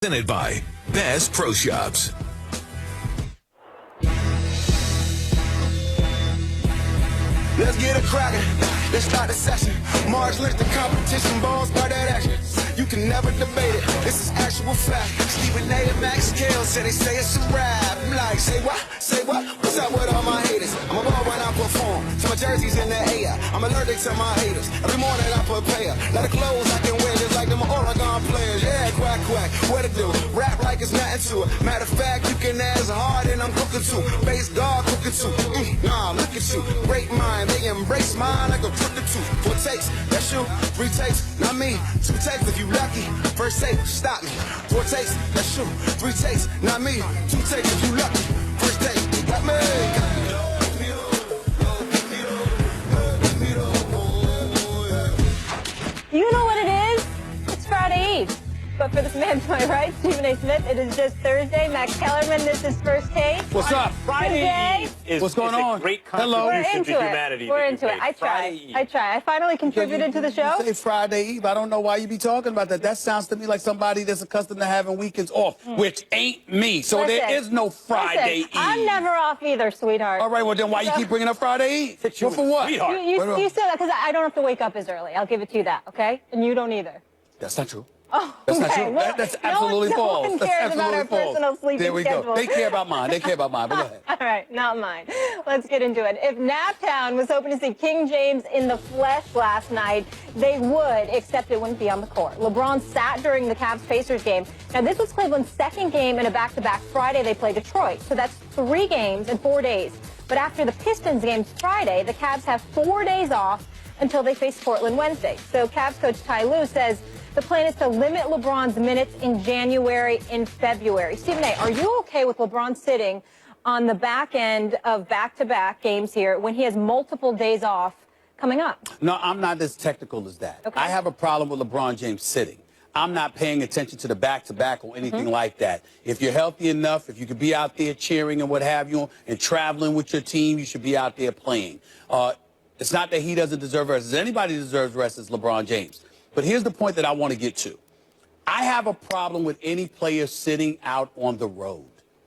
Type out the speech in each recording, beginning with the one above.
Presented by Bass Pro Shops. Let's get it crackin'. Let's start the session. March list the competition, balls by that action. You can never debate it. This is actual fact. Stephen A. and Max Kill said they say it's a rap. I'm like, say what? Say what? What's up with all my haters? I'm a ball when I perform. So my jersey's in the air. I'm allergic to my haters. Every morning I prepare. Lot of clothes I can wear just like them Oregon players. Yeah, quack, quack. What to do? Rap like it's nothing to it. Matter of fact, you can ask hard and I'm cooking too. Bass guard cooking too. Nah, look at you. Great mind. They embrace mine like a crooked tooth. 4 takes, that's you. 3 takes, not me. 2 takes if you lucky. First take, stop me. 4 takes, that's you. 3 takes, not me. 2 takes if you lucky. First take, you got me. You know what it is? It's Friday Eve. But for this man to my right, Stephen A. Smith, it is just Thursday. Max Kellerman, this is First Take. What's up? Friday is What's going on? A great Hello. contribution to humanity. We're into it. I try. I finally contributed to the show. You say Friday Eve. I don't know why you be talking about that. That sounds to me like somebody that's accustomed to having weekends off, which ain't me. So there is no Friday Eve. I'm never off either, sweetheart. All right, well then why you keep bringing up Friday Eve? Well, for what? You said that because I don't have to wake up as early. I'll give it to you that, okay? And you don't either. That's not true. Oh, that's not okay. true. Well, That's absolutely false. No one That's cares absolutely about our false. personal sleeping There we schedule. go. They care about mine. They care about mine. But go ahead. All right, not mine. Let's get into it. If Naptown was hoping to see King James in the flesh last night, they would, except it wouldn't be on the court. LeBron sat during the Cavs-Pacers game. Now, this was Cleveland's second game in a back-to-back. Friday, they played Detroit. So that's 3 games in 4 days. But after the Pistons game Friday, the Cavs have 4 days off until they face Portland Wednesday. So Cavs coach Ty Lue says the plan is to limit LeBron's minutes in January and February. Stephen A., are you okay with LeBron sitting on the back end of back-to-back games here when he has multiple days off coming up? No, I'm not as technical as that. Okay. I have a problem with LeBron James sitting. I'm not paying attention to the back-to-back or anything like that. If you're healthy enough, if you could be out there cheering and what have you, and traveling with your team, you should be out there playing. It's not that he doesn't deserve rest. Anybody deserves rest is LeBron James. But here's the point that I want to get to. I have a problem with any player sitting out on the road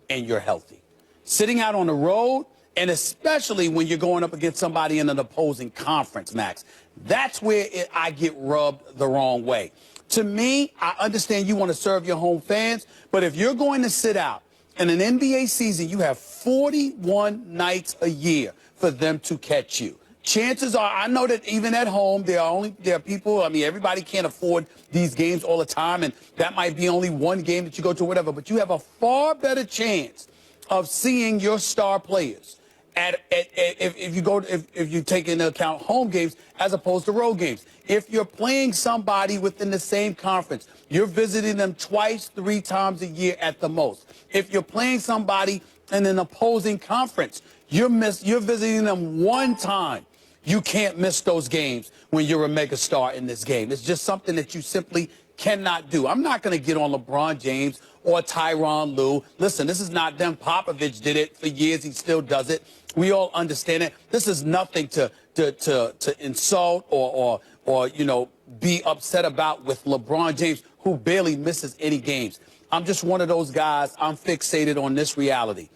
and you're healthy. Sitting out on the road, and especially when you're going up against somebody in an opposing conference, Max, that's where I get rubbed the wrong way. To me, I understand you want to serve your home fans, but if you're going to sit out in an NBA season, you have 41 nights a year for them to catch you. Chances are, I know that even at home, there are people, I mean, everybody can't afford these games all the time, and that might be only one game that you go to, whatever, but you have a far better chance of seeing your star players if you take into account home games as opposed to road games. If you're playing somebody within the same conference, you're visiting them twice, 3 times a year at the most. If you're playing somebody in an opposing conference, you're visiting them 1 time. You can't miss those games when you're a mega star in this game. It's just something that you simply cannot do. I'm not going to get on LeBron James or Tyronn Lue. Listen, this is not them. Popovich did it for years. He still does it. We all understand it. This is nothing to insult or be upset about with LeBron James, who barely misses any games. I'm just one of those guys. I'm fixated on this reality.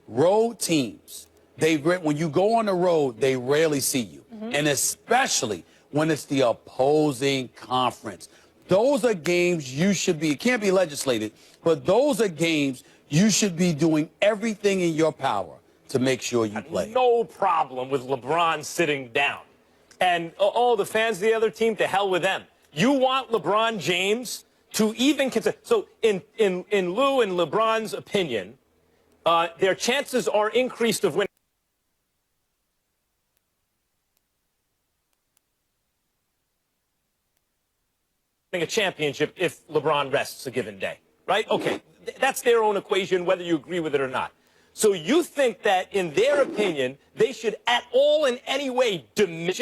Road teams, when you go on the road, they rarely see you, and especially when it's the opposing conference. Those are games you should be, it can't be legislated, but those are games you should be doing everything in your power to make sure you play. No problem with LeBron sitting down. And all the fans of the other team, to hell with them. You want LeBron James to even consider. So in Lou and LeBron's opinion, their chances are increased of winning a championship if LeBron rests a given day, right? Okay, that's their own equation, whether you agree with it or not. So you think that, in their opinion, they should at all in any way diminish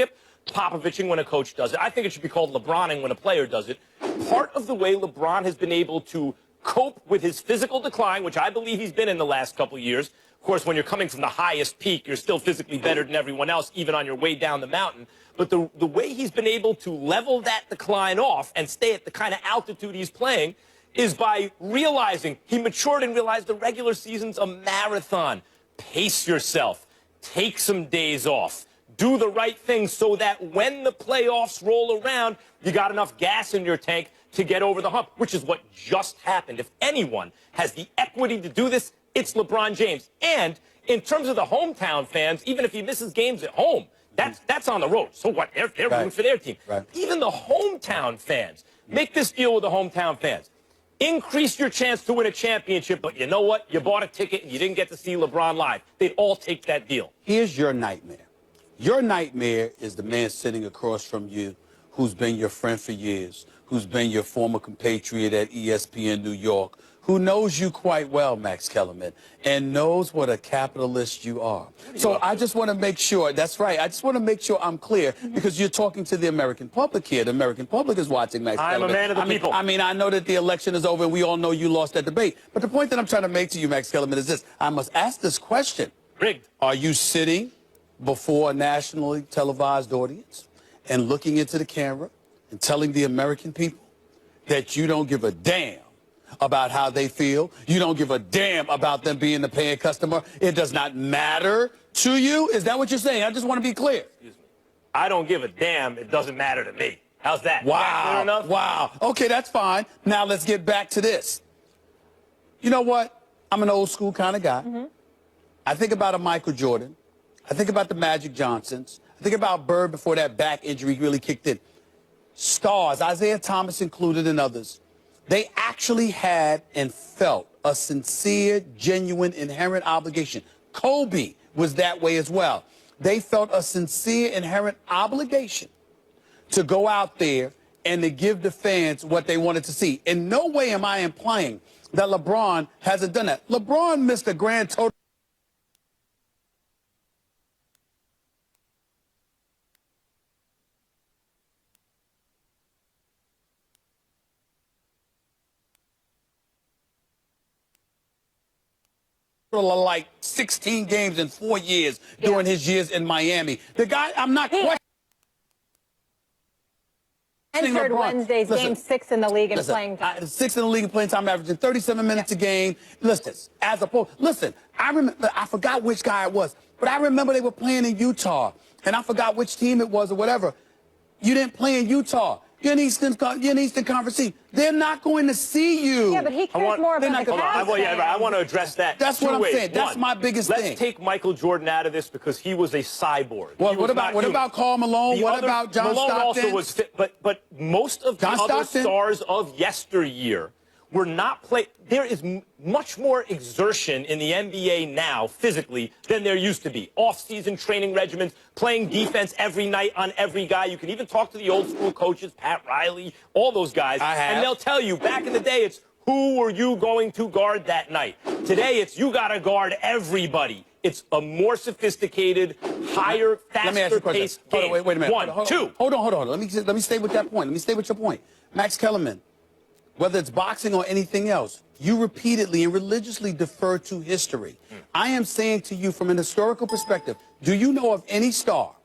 Popoviching when a coach does it? I think it should be called LeBroning when a player does it. Part of the way LeBron has been able to cope with his physical decline, which I believe he's been in the last couple of years. Of course, when you're coming from the highest peak, you're still physically better than everyone else, even on your way down the mountain. But the way he's been able to level that decline off and stay at the kind of altitude he's playing is by realizing he matured and realized the regular season's a marathon. Pace yourself. Take some days off. Do the right thing so that when the playoffs roll around, you got enough gas in your tank to get over the hump, which is what just happened. If anyone has the equity to do this, it's LeBron James. And in terms of the hometown fans, even if he misses games at home, that's on the road. So what? They're rooting for their team. Right. Even the hometown fans. Make this deal with the hometown fans. Increase your chance to win a championship, but you know what? You bought a ticket and you didn't get to see LeBron live. They'd all take that deal. Here's your nightmare. Your nightmare is the man sitting across from you who's been your friend for years, who's been your former compatriot at ESPN New York, who knows you quite well, Max Kellerman, and knows what a capitalist you are. So I just want to make sure, that's right, I just want to make sure I'm clear, because you're talking to the American public here. The American public is watching Max Kellerman. I'm a man of the people. I know that the election is over and we all know you lost that debate. But the point that I'm trying to make to you, Max Kellerman, is this. I must ask this question. Rigged. Are you sitting before a nationally televised audience and looking into the camera and telling the American people that you don't give a damn about how they feel? You don't give a damn about them being the paying customer? It does not matter to you? Is that what you're saying? I just want to be clear. Excuse me. I don't give a damn. It doesn't matter to me. How's that? Wow. Clear enough? Wow. Okay, that's fine. Now let's get back to this. You know what? I'm an old school kind of guy. I think about a Michael Jordan. I think about the Magic Johnsons. I think about Bird before that back injury really kicked in. Stars, Isaiah Thomas included, and others, they actually had and felt a sincere, genuine, inherent obligation. Kobe was that way as well. They felt a sincere, inherent obligation to go out there and to give the fans what they wanted to see. In no way am I implying that LeBron hasn't done that. LeBron missed a grand total like 16 games in 4 years during his years in Miami. The guy, I'm not questioning. Entered Wednesday's game 6 in the league and playing time. 6 in the league and playing time, averaging 37 minutes a game. Listen, I forgot which guy it was, but I remember they were playing in Utah, and I forgot which team it was or whatever. You didn't play in Utah. You're an Eastern Conference team. They're not going to see you. Yeah, but he cares more about the Cavs. I want to address that. That's what I'm saying. That's my biggest thing. Let's take Michael Jordan out of this because he was a cyborg. Well, what about Karl Malone? What about John Malone Stockton? also was fit, but most of the other stars of yesteryear were not playing. There is much more exertion in the NBA now, physically, than there used to be. Off-season training regimens, playing defense every night on every guy. You can even talk to the old-school coaches, Pat Riley, all those guys, and they'll tell you, back in the day, it's who were you going to guard that night? Today, it's you got to guard everybody. It's a more sophisticated, higher, faster-paced game. Wait a minute. One, two. Hold on. Let me stay with that point. Let me stay with your point. Max Kellerman, whether it's boxing or anything else, you repeatedly and religiously defer to history. I am saying to you from an historical perspective, do you know of any star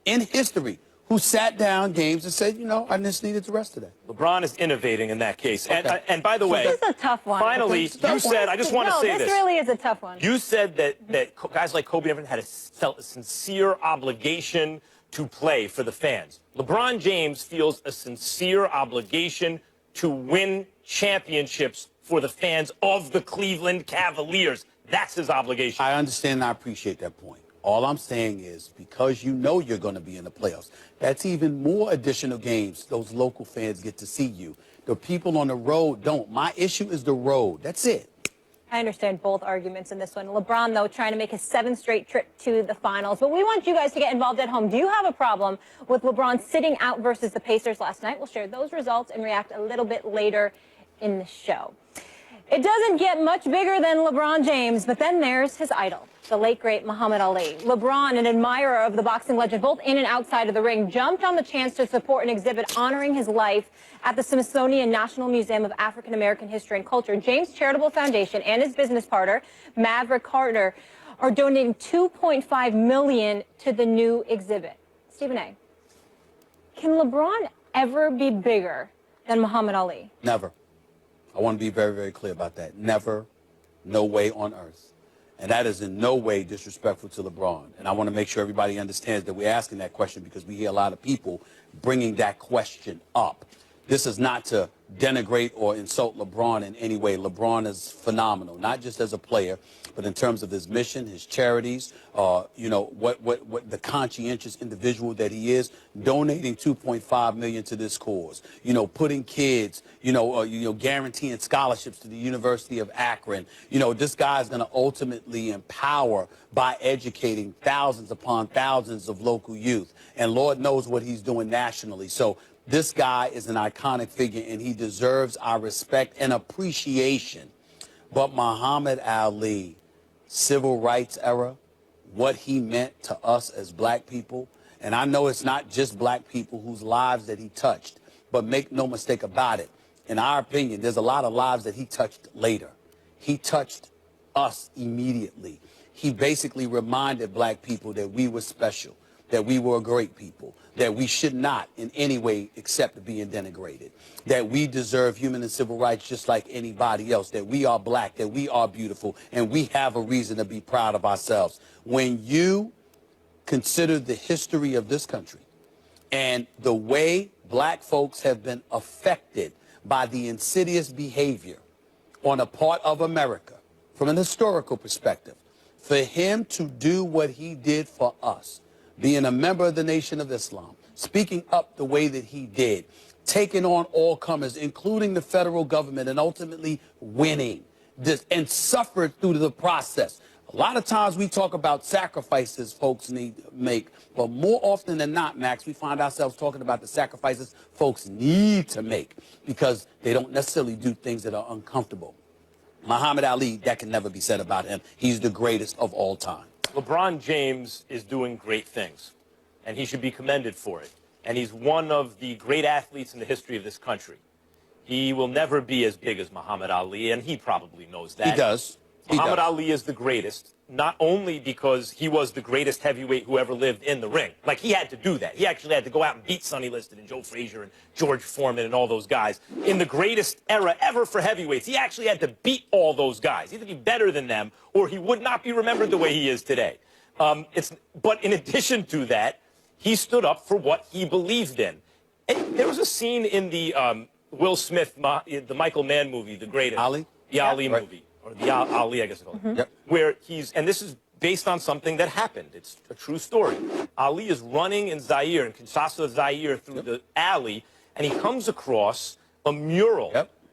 in history who sat down games and said, you know, I just needed to rest today? LeBron is innovating in that case. Okay. And by the way, this is a tough one. Finally, you said, I just want to say this. This really is a tough one. You said that guys like Kobe never had felt a sincere obligation to play for the fans. LeBron James feels a sincere obligation to win championships for the fans of the Cleveland Cavaliers. That's his obligation. I understand and I appreciate that point. All I'm saying is because you know you're going to be in the playoffs, that's even more additional games those local fans get to see you. The people on the road don't. My issue is the road. That's it. I understand both arguments in this one. LeBron, though, trying to make his 7th straight trip to the finals. But we want you guys to get involved at home. Do you have a problem with LeBron sitting out versus the Pacers last night? We'll share those results and react a little bit later in the show. It doesn't get much bigger than LeBron James, but then there's his idol, the late, great Muhammad Ali. LeBron, an admirer of the boxing legend, both in and outside of the ring, jumped on the chance to support an exhibit honoring his life at the Smithsonian National Museum of African American History and Culture. James Charitable Foundation and his business partner, Maverick Carter, are donating $2.5 million to the new exhibit. Stephen A., can LeBron ever be bigger than Muhammad Ali? Never. I want to be very, very clear about that. Never, no way on earth. And that is in no way disrespectful to LeBron. And I want to make sure everybody understands that we're asking that question because we hear a lot of people bringing that question up. This is not to denigrate or insult LeBron in any way. LeBron is phenomenal, not just as a player, but in terms of his mission, his charities, what the conscientious individual that he is, donating $2.5 million to this cause, putting kids, guaranteeing scholarships to the University of Akron. This guy is going to ultimately empower by educating thousands upon thousands of local youth. And Lord knows what he's doing nationally. So this guy is an iconic figure, and he deserves our respect and appreciation. But Muhammad Ali, civil rights era, what he meant to us as black people, and I know it's not just black people whose lives that he touched, but make no mistake about it, in our opinion, there's a lot of lives that he touched later. He touched us immediately. He basically reminded black people that we were special, that we were a great people, that we should not in any way accept being denigrated, that we deserve human and civil rights just like anybody else, that we are black, that we are beautiful, and we have a reason to be proud of ourselves. When you consider the history of this country and the way black folks have been affected by the insidious behavior on a part of America from an historical perspective, for him to do what he did for us, being a member of the Nation of Islam, speaking up the way that he did, taking on all comers, including the federal government, and ultimately winning this, and suffered through the process. A lot of times we talk about sacrifices folks need to make, but more often than not, Max, we find ourselves talking about the sacrifices folks need to make because they don't necessarily do things that are uncomfortable. Muhammad Ali, that can never be said about him. He's the greatest of all time. LeBron James is doing great things, and he should be commended for it. And he's one of the great athletes in the history of this country. He will never be as big as Muhammad Ali, and he probably knows that. He does. Muhammad Ali is the greatest, not only because he was the greatest heavyweight who ever lived in the ring. Like, he had to do that. He actually had to go out and beat Sonny Liston and Joe Frazier and George Foreman and all those guys. In the greatest era ever for heavyweights, he actually had to beat all those guys. He had to be better than them, or he would not be remembered the way he is today. But in addition to that, he stood up for what he believed in. And there was a scene in the Will Smith, the Michael Mann movie, The Greatest. Ali? The Ali movie. Or the Ali, I guess I call it. Yep. Where and this is based on something that happened. It's a true story. Ali is running in Zaire, in Kinshasa, Zaire, through the alley, and he comes across a mural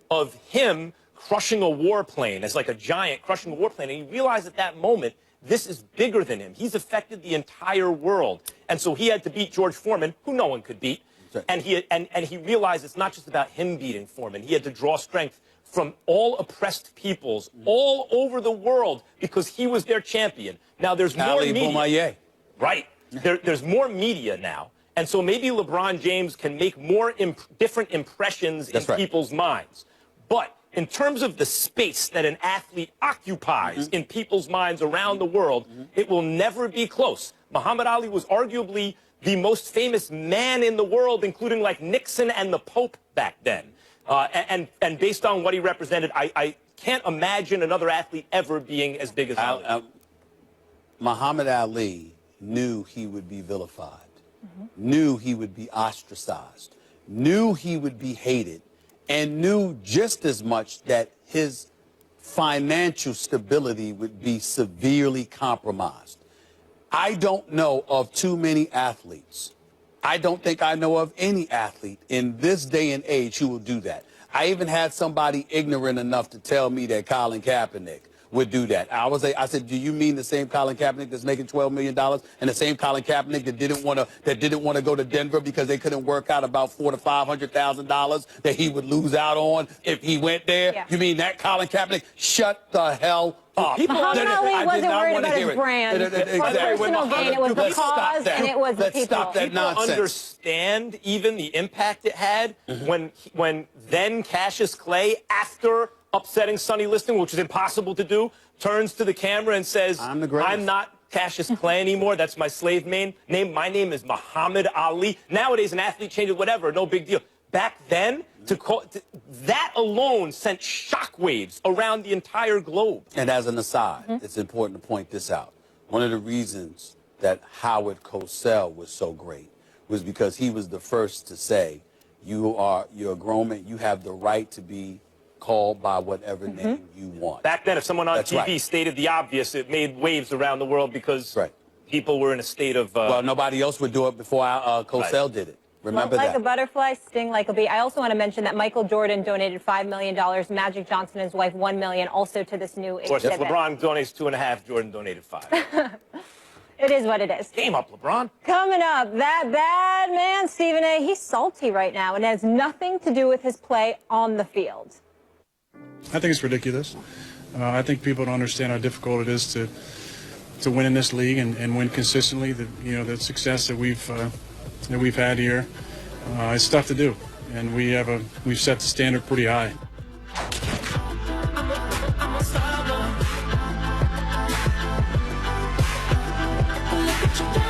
of him crushing a warplane, as like a giant crushing a warplane, and he realized at that moment, this is bigger than him. He's affected the entire world. And so he had to beat George Foreman, who no one could beat, and he realized it's not just about him beating Foreman. He had to draw strength from all oppressed peoples all over the world because he was their champion. Now there's more media. Right. There's more media now. And so maybe LeBron James can make more different impressions in people's minds. But in terms of the space that an athlete occupies in people's minds around the world, it will never be close. Muhammad Ali was arguably the most famous man in the world, including like Nixon and the Pope back then. And based on what he represented, I can't imagine another athlete ever being as big as Ali. Muhammad Ali knew he would be vilified, knew he would be ostracized, knew he would be hated, and knew just as much that his financial stability would be severely compromised. I don't know of too many athletes. I don't think I know of any athlete in this day and age who will do that. I even had somebody ignorant enough to tell me that Colin Kaepernick would do that. I said, do you mean the same Colin Kaepernick that's making $12 million and the same Colin Kaepernick that didn't want to go to Denver because they couldn't work out about $400,000 to $500,000 that he would lose out on if he went there? Yeah. You mean that Colin Kaepernick? Shut the hell up. Muhammad Ali wasn't worried about his brand or personal gain. It was the cause and it was the people. Let's stop that nonsense. People understand even the impact it had when then Cassius Clay, after upsetting Sonny Liston, which is impossible to do, turns to the camera and says, I'm not Cassius Clay anymore. That's my slave name. My name is Muhammad Ali. Nowadays, an athlete changes whatever, no big deal. back then, that alone sent shockwaves around the entire globe. And as an aside, it's important to point this out. One of the reasons that Howard Cosell was so great was because he was the first to say, you're a grown man, you have the right to be called by whatever name you want. Back then, if someone on That's TV right. stated the obvious, it made waves around the world because people were in a state of... well, nobody else would do it before Cosell did it. Remember Float like that. a butterfly, sting like a bee. I also want to mention that Michael Jordan donated $5 million, Magic Johnson and his wife $1 million, also to this new Of course, if exhibit. LeBron donates 2.5, Jordan donated 5. It is what it is. Game up, LeBron. Coming up, that bad man, Stephen A., he's salty right now, and it has nothing to do with his play on the field. I think it's ridiculous. I think people don't understand how difficult it is to win in this league and win consistently. The success that we've had here, it's tough to do, and we've set the standard pretty high. Look at you.